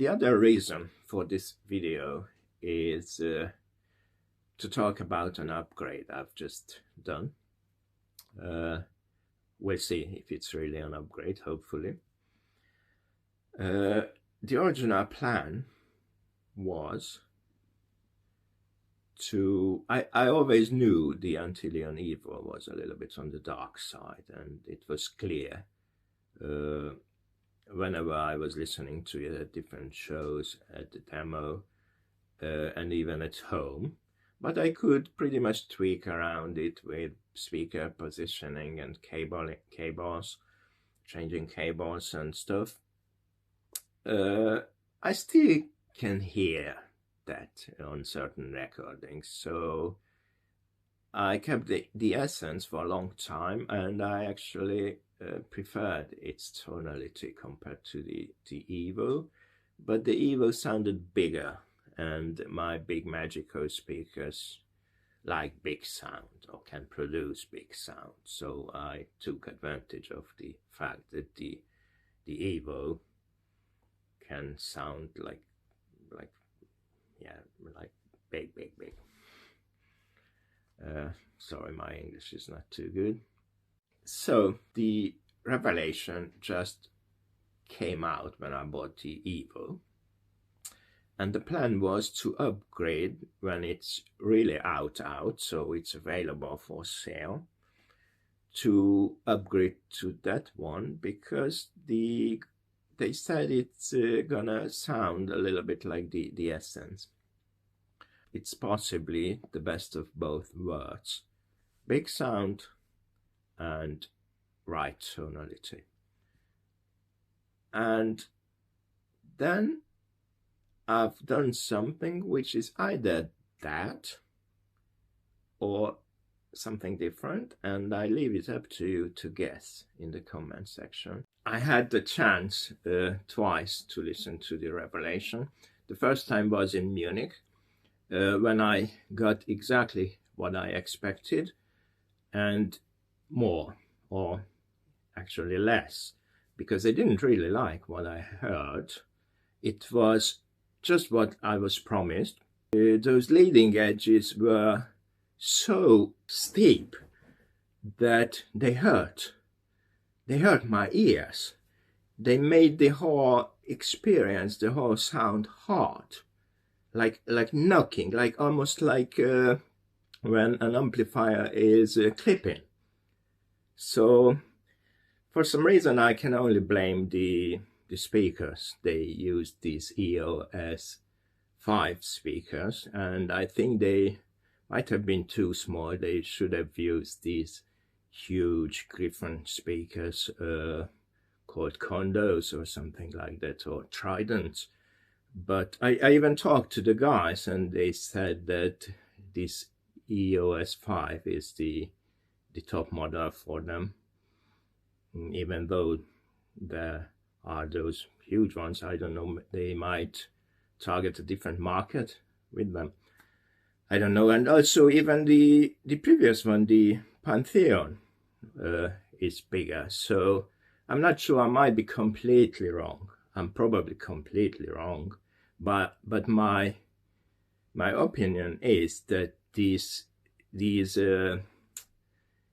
The other reason for this video is to talk about an upgrade I've just done. We'll see if it's really an upgrade, hopefully. The original plan was to... I always knew the Antelion Evo was a little bit on the dark side, and it was clear whenever I was listening to different shows at the demo and even at home. But I could pretty much tweak around it with speaker positioning and cables, changing cables and stuff. I still can hear that on certain recordings, so I kept the essence for a long time, and I actually preferred its tonality compared to the Evo. But the Evo sounded bigger, and my big Magico speakers like big sound or can produce big sound, so I took advantage of the fact that the Evo can sound like big. Sorry, my English is not too good. So the revelation just came out when I bought the Evo, and the plan was to upgrade when it's really out, so it's available for sale, to upgrade to that one, because they said it's gonna sound a little bit like the Essence. It's possibly the best of both worlds: big sound and right tonality. And then I've done something which is either that or something different, and I leave it up to you to guess in the comment section. I had the chance twice to listen to the revelation. The first time was in Munich, when I got exactly what I expected and more, or actually less, because I didn't really like what I heard. It was just what I was promised. Those leading edges were so steep that they hurt. They hurt my ears. They made the whole experience, the whole sound hard, like knocking, like almost like when an amplifier is clipping. So for some reason I can only blame the speakers. They used these EOS 5 speakers, and I think they might have been too small. They should have used these huge Gryphon speakers called Condos or something like that, or Trident. But I even talked to the guys, and they said that this EOS 5 is the top model for them, even though there are those huge ones. I don't know, they might target a different market with them. I don't know. And also even the previous one, the Pantheon, is bigger. So I'm not sure. I might be completely wrong. I'm probably completely wrong. But my opinion is that these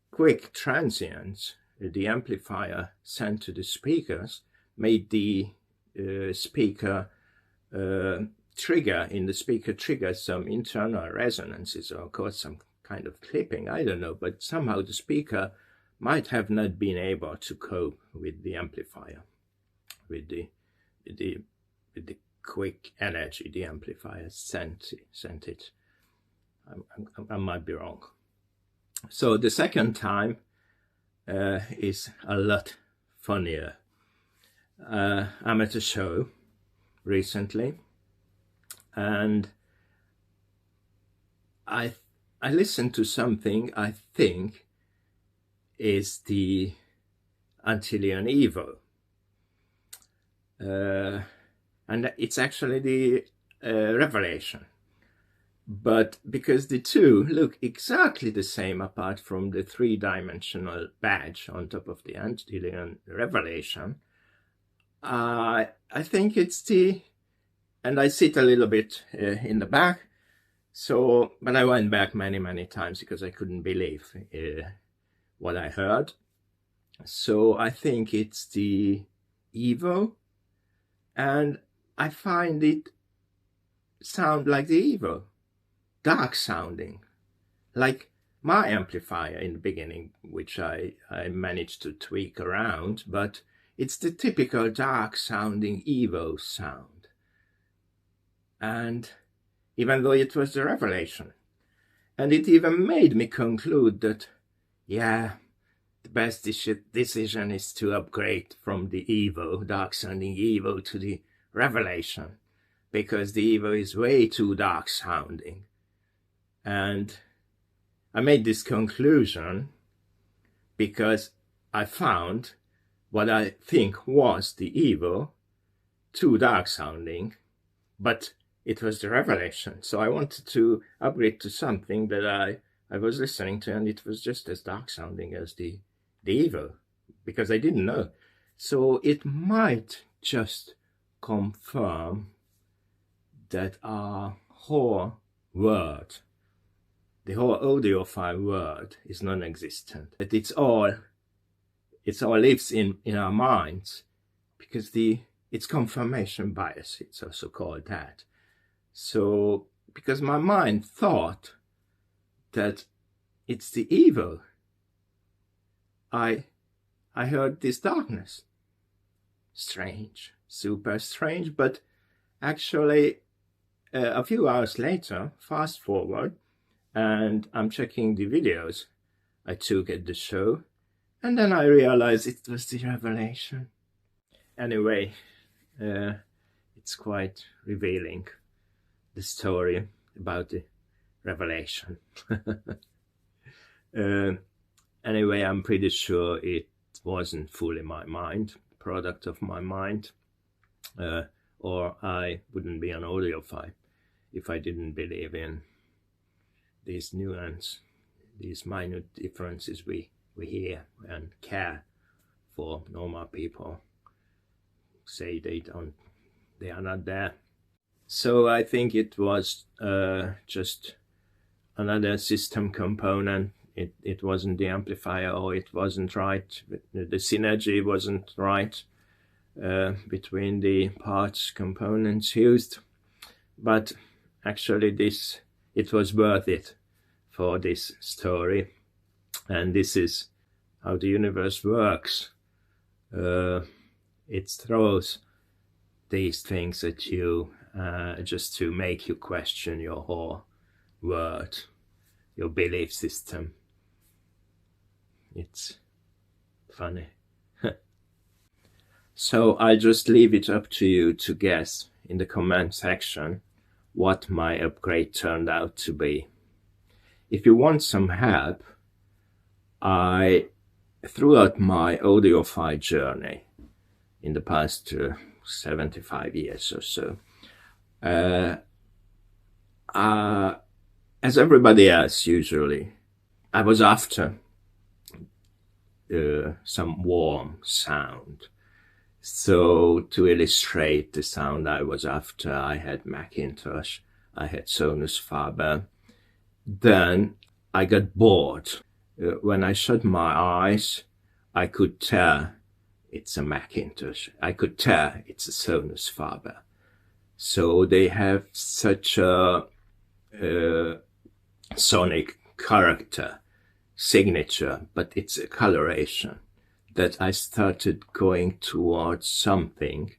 quick transients the amplifier sent to the speakers made the speaker trigger some internal resonances, or cause some kind of clipping. I don't know, but somehow the speaker might have not been able to cope with the amplifier, with the quick energy the amplifier sent it. I might be wrong. So the second time is a lot funnier. I'm at a show recently, and I listened to something I think is the Antelion Evo, and it's actually the revelation. But because the two look exactly the same apart from the three-dimensional badge on top of the Antelion revelation, I think it's the and I sit a little bit in the back. So, but I went back many times because I couldn't believe what I heard. So I think it's the Evo, and I find it sound like the Evo, dark sounding, like my amplifier in the beginning, which I managed to tweak around, but it's the typical dark sounding Evo sound. And even though it was the revelation, and it even made me conclude that, yeah, the best decision is to upgrade from the Evo, dark sounding Evo, to the revelation, because the Evo is way too dark sounding. And I made this conclusion because I found what I think was the Evo too dark sounding, but it was the revelation. So I wanted to upgrade to something that I was listening to, and it was just as dark sounding as the Evo, because I didn't know. So it might just confirm that our whole world, the whole audiophile world, is non-existent. That it's all lives in our minds, because it's confirmation bias. It's also called that. So because my mind thought that it's the Evo, I heard this darkness. Strange, super strange. But actually, a few hours later, fast forward, and I'm checking the videos I took at the show, and then I realized it was the revelation. Anyway, it's quite revealing, the story about the revelation. Anyway, I'm pretty sure it wasn't fully my mind, product of my mind, or I wouldn't be an audiophile if I didn't believe in these nuances, these minute differences we hear and care for. Normal people say they are not there. So I think it was just another system component. It wasn't the amplifier, or it wasn't right. The synergy wasn't right between the parts components used. But actually it was worth it for this story. And this is how the universe works. It throws these things at you just to make you question your whole world, your belief system. It's funny. So I just leave it up to you to guess in the comment section what my upgrade turned out to be. If you want some help, throughout my audiophile journey in the past 75 years or so, as everybody else usually, I was after some warm sound. So to illustrate the sound I was after, I had Macintosh, I had Sonus Faber. Then I got bored. When I shut my eyes, I could tell it's a Macintosh. I could tell it's a Sonus Faber. So they have such a sonic character, signature, but it's a coloration, that I started going towards something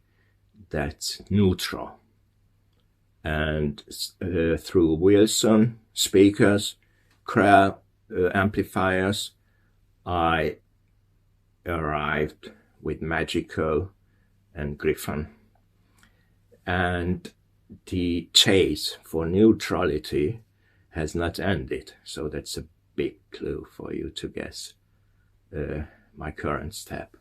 that's neutral. And through Wilson speakers, Krell amplifiers, I arrived with Magico and Gryphon. And the chase for neutrality has not ended. So that's a big clue for you to guess my current step.